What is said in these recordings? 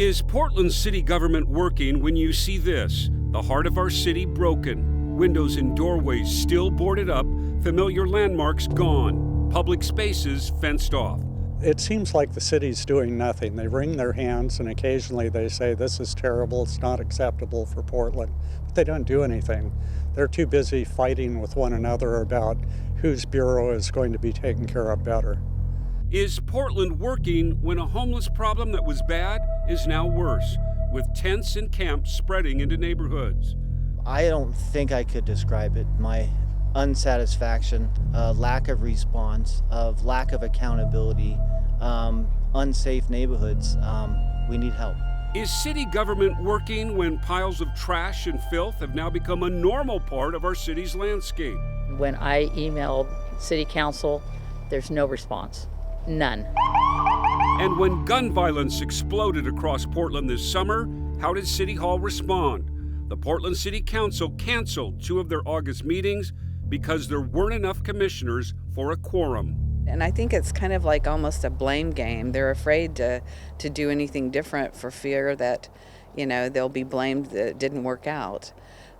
Is Portland city government working when you see this? The heart of our city broken, windows and doorways still boarded up, familiar landmarks gone, public spaces fenced off. It seems like the city's doing nothing. They wring their hands and occasionally they say, this is terrible, it's not acceptable for Portland. But they don't do anything. They're too busy fighting with one another about whose bureau is going to be taken care of better. Is Portland working when a homeless problem that was bad is now worse, with tents and camps spreading into neighborhoods? I don't think I could describe it. My unsatisfaction, lack of response, of lack of accountability, unsafe neighborhoods. We need help. Is city government working when piles of trash and filth have now become a normal part of our city's landscape? When I emailed city council, there's no response. None. And when gun violence exploded across Portland this summer, how did City Hall respond? The Portland City Council canceled 2 of their August meetings because there weren't enough commissioners for a quorum. And I think it's kind of like almost a blame game. They're afraid to do anything different for fear that, they'll be blamed that it didn't work out.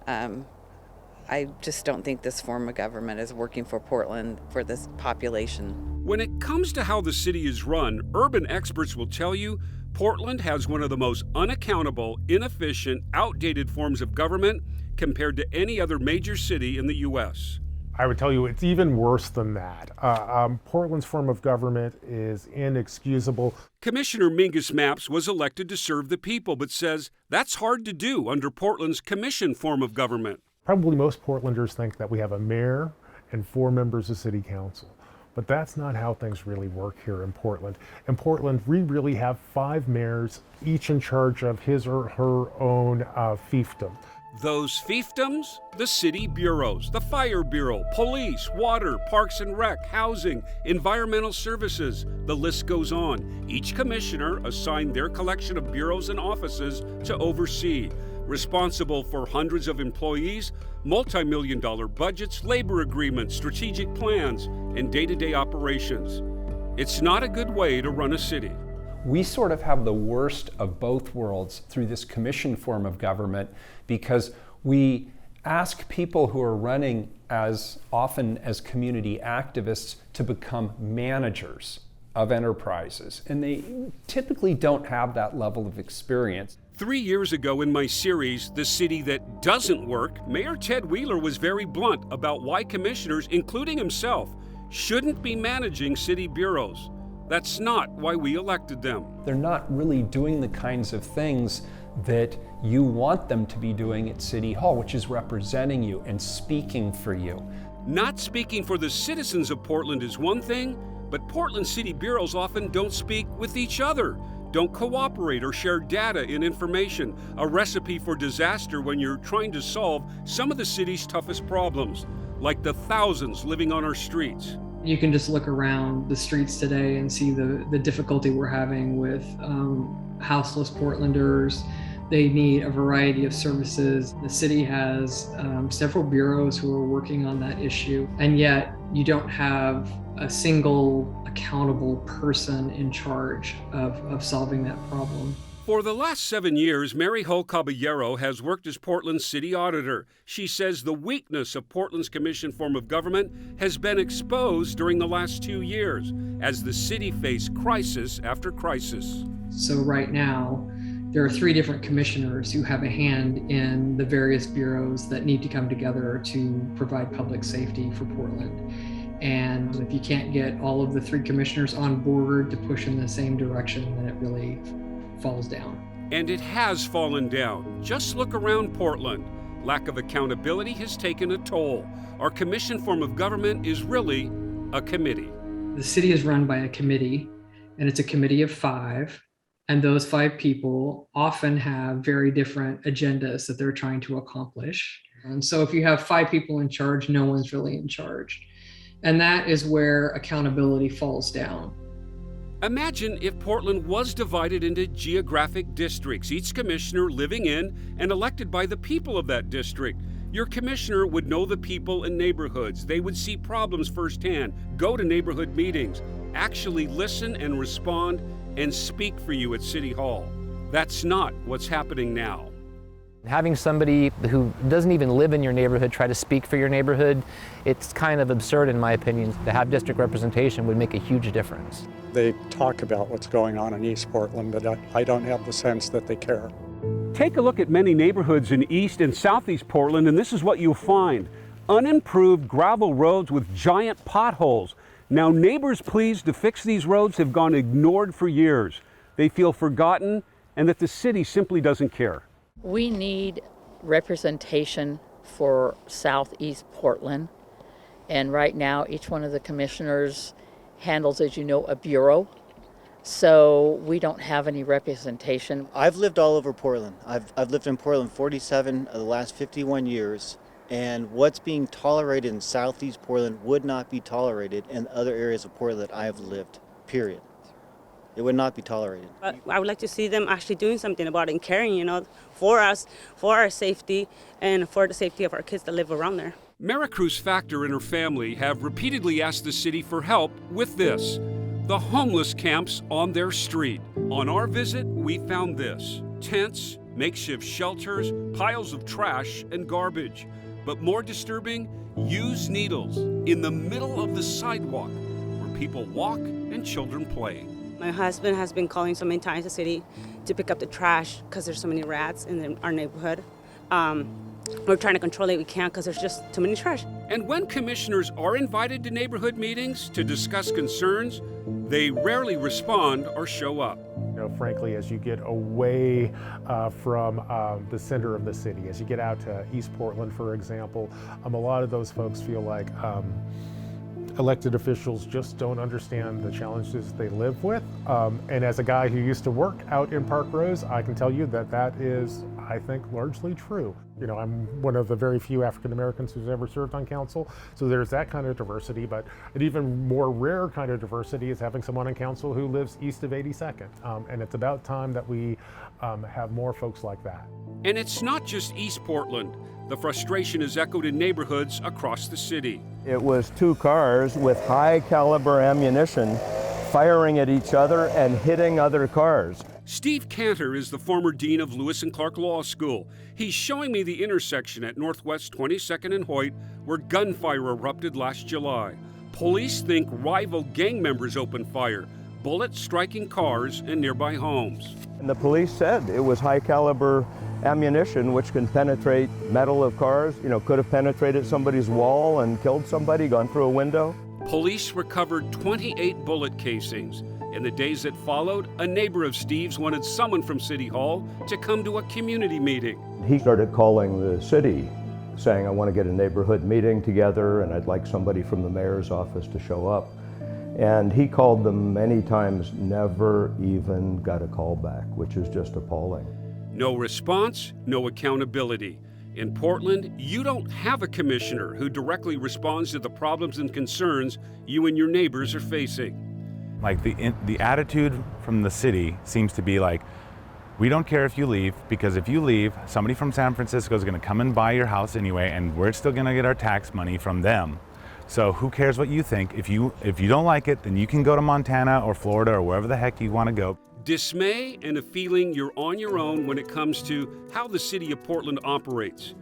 I just don't think this form of government is working for Portland, for this population. When it comes to how the city is run, urban experts will tell you Portland has one of the most unaccountable, inefficient, outdated forms of government compared to any other major city in the U.S. I would tell you it's even worse than that. Portland's form of government is inexcusable. Commissioner Mingus Mapps was elected to serve the people, but says that's hard to do under Portland's commission form of government. Probably most Portlanders think that we have a mayor and 4 members of city council. But that's not how things really work here in Portland. In Portland, we really have 5 mayors, each in charge of his or her own fiefdom. Those fiefdoms? The city bureaus, the fire bureau, police, water, parks and rec, housing, environmental services. The list goes on. Each commissioner assigned their collection of bureaus and offices to oversee. Responsible for hundreds of employees, multi-million-dollar budgets, labor agreements, strategic plans, and day-to-day operations. It's not a good way to run a city. We sort of have the worst of both worlds through this commission form of government because we ask people who are running as often as community activists to become managers of enterprises, and they typically don't have that level of experience. 3 years ago in my series, The City That Doesn't Work, Mayor Ted Wheeler was very blunt about why commissioners, including himself, shouldn't be managing city bureaus. That's not why we elected them. They're not really doing the kinds of things that you want them to be doing at City Hall, which is representing you and speaking for you. Not speaking for the citizens of Portland is one thing, but Portland city bureaus often don't speak with each other, don't cooperate or share data and information, a recipe for disaster when you're trying to solve some of the city's toughest problems, like the thousands living on our streets. You can just look around the streets today and see the difficulty we're having with houseless Portlanders. They need a variety of services. The city has several bureaus who are working on that issue, and yet you don't have a single accountable person in charge of solving that problem. For the last 7 years, Mary Hull Caballero has worked as Portland's city auditor. She says the weakness of Portland's commission form of government has been exposed during the last 2 years as the city faced crisis after crisis. So right now, there are 3 different commissioners who have a hand in the various bureaus that need to come together to provide public safety for Portland. And if you can't get all of the 3 commissioners on board to push in the same direction, then it really falls down. And it has fallen down. Just look around Portland. Lack of accountability has taken a toll. Our commission form of government is really a committee. The city is run by a committee, and it's a committee of 5. And those 5 people often have very different agendas that they're trying to accomplish. And so if you have 5 people in charge, no one's really in charge. And that is where accountability falls down. Imagine if Portland was divided into geographic districts, each commissioner living in and elected by the people of that district. Your commissioner would know the people and neighborhoods. They would see problems firsthand, go to neighborhood meetings, actually listen and respond and speak for you at City Hall. That's not what's happening now. Having somebody who doesn't even live in your neighborhood try to speak for your neighborhood, it's kind of absurd in my opinion. To have district representation would make a huge difference. They talk about what's going on in East Portland, but I don't have the sense that they care. Take a look at many neighborhoods in East and Southeast Portland, and this is what you'll find. Unimproved gravel roads with giant potholes. Now, neighbors pleased to fix these roads have gone ignored for years. They feel forgotten and that the city simply doesn't care. We need representation for Southeast Portland. And right now, each one of the commissioners handles, as you know, a bureau. So we don't have any representation. I've lived all over Portland. I've lived in Portland 47 of the last 51 years. And what's being tolerated in Southeast Portland would not be tolerated in other areas of Portland that I have lived, period. It would not be tolerated. I would like to see them actually doing something about it and caring, for us, for our safety, and for the safety of our kids that live around there. Maricruz Factor and her family have repeatedly asked the city for help with this, the homeless camps on their street. On our visit, we found this: tents, makeshift shelters, piles of trash and garbage. But more disturbing, used needles in the middle of the sidewalk where people walk and children play. My husband has been calling so many times the city to pick up the trash because there's so many rats in our neighborhood. We're trying to control it. We can't because there's just too many trash. And when commissioners are invited to neighborhood meetings to discuss concerns, they rarely respond or show up. Frankly, as you get away from the center of the city, as you get out to East Portland, for example, a lot of those folks feel like elected officials just don't understand the challenges they live with. And as a guy who used to work out in Park Rose, I can tell you that that is, I think, largely true. I'm one of the very few African Americans who's ever served on council, so there's that kind of diversity, but an even more rare kind of diversity is having someone on council who lives east of 82nd. And it's about time that we have more folks like that. And it's not just East Portland. The frustration is echoed in neighborhoods across the city. It was two cars with high caliber ammunition firing at each other and hitting other cars. Steve Cantor is the former dean of Lewis and Clark Law School. He's showing me the intersection at Northwest 22nd and Hoyt where gunfire erupted last July. Police think rival gang members opened fire, bullets striking cars and nearby homes. And the police said it was high caliber ammunition which can penetrate metal of cars, could have penetrated somebody's wall and killed somebody, gone through a window. Police recovered 28 bullet casings. In the days that followed, a neighbor of Steve's wanted someone from City Hall to come to a community meeting. He started calling the city, saying, I want to get a neighborhood meeting together and I'd like somebody from the mayor's office to show up. And he called them many times, never even got a call back, which is just appalling. No response, no accountability. In Portland, you don't have a commissioner who directly responds to the problems and concerns you and your neighbors are facing. Like the attitude from the city seems to be like, we don't care if you leave, because if you leave, somebody from San Francisco is going to come and buy your house anyway, and we're still going to get our tax money from them. So who cares what you think? If you don't like it, then you can go to Montana or Florida or wherever the heck you want to go. Dismay and a feeling you're on your own when it comes to how the city of Portland operates.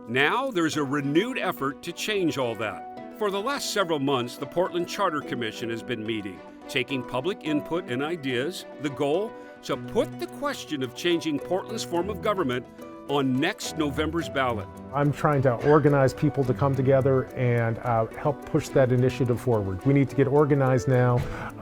Now there's a renewed effort to change all that. For the last several months, the Portland Charter Commission has been meeting, taking public input and ideas. The goal? To put the question of changing Portland's form of government on next November's ballot. I'm trying to organize people to come together and help push that initiative forward. We need to get organized now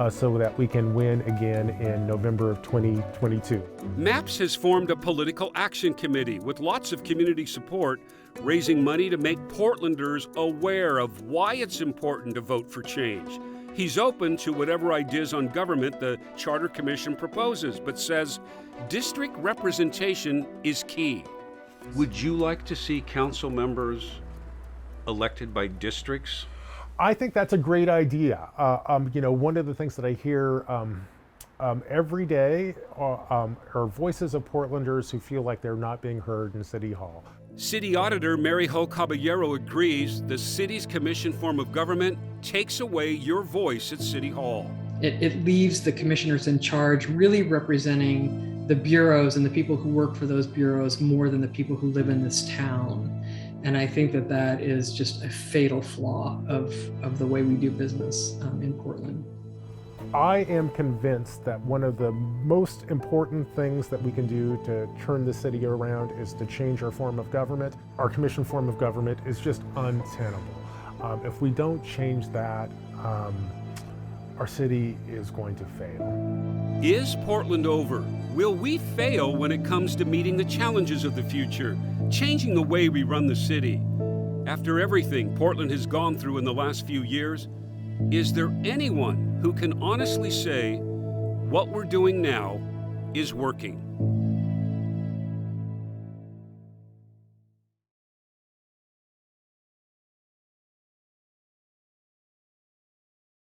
so that we can win again in November of 2022. MAPS has formed a political action committee with lots of community support, raising money to make Portlanders aware of why it's important to vote for change. He's open to whatever ideas on government the Charter Commission proposes, but says district representation is key. Would you like to see council members elected by districts? I think that's a great idea. One of the things that I hear every day are voices of Portlanders who feel like they're not being heard in City Hall. City Auditor Mary Ho Caballero agrees the city's commission form of government takes away your voice at City Hall. It leaves the commissioners in charge really representing the bureaus and the people who work for those bureaus more than the people who live in this town. And I think that that is just a fatal flaw of the way we do business in Portland. I am convinced that one of the most important things that we can do to turn the city around is to change our form of government. Our commission form of government is just untenable. If we don't change that, our city is going to fail. Is Portland over? Will we fail when it comes to meeting the challenges of the future, changing the way we run the city? After everything Portland has gone through in the last few years, is there anyone who can honestly say what we're doing now is working?